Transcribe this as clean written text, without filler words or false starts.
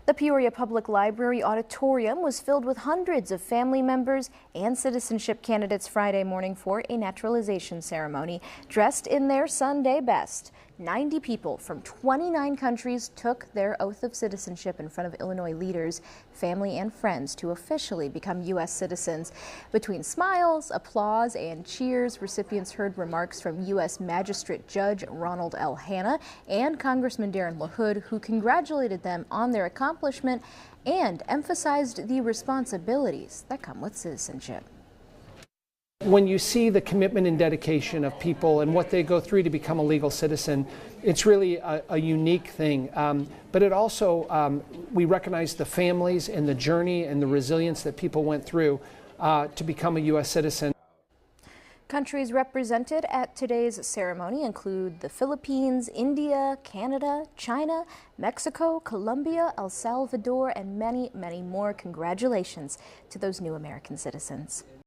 The Peoria Public Library auditorium was filled with hundreds of family members and citizenship candidates Friday morning for a naturalization ceremony, dressed in their Sunday best. 90 people from 29 countries took their oath of citizenship in front of Illinois leaders, family, and friends to officially become U.S. citizens. Between smiles, applause, and cheers, recipients heard remarks from U.S. Magistrate Judge Ronald L. Hanna and Congressman Darren LaHood, who congratulated them on their accomplishment and emphasized the responsibilities that come with citizenship. When you see the commitment and dedication of people and what they go through to become a legal citizen, it's really a unique thing. But it also, we recognize the families and the journey and the resilience that people went through to become a U.S. citizen. Countries represented at today's ceremony include the Philippines, India, Canada, China, Mexico, Colombia, El Salvador, and many, many more. Congratulations to those new American citizens.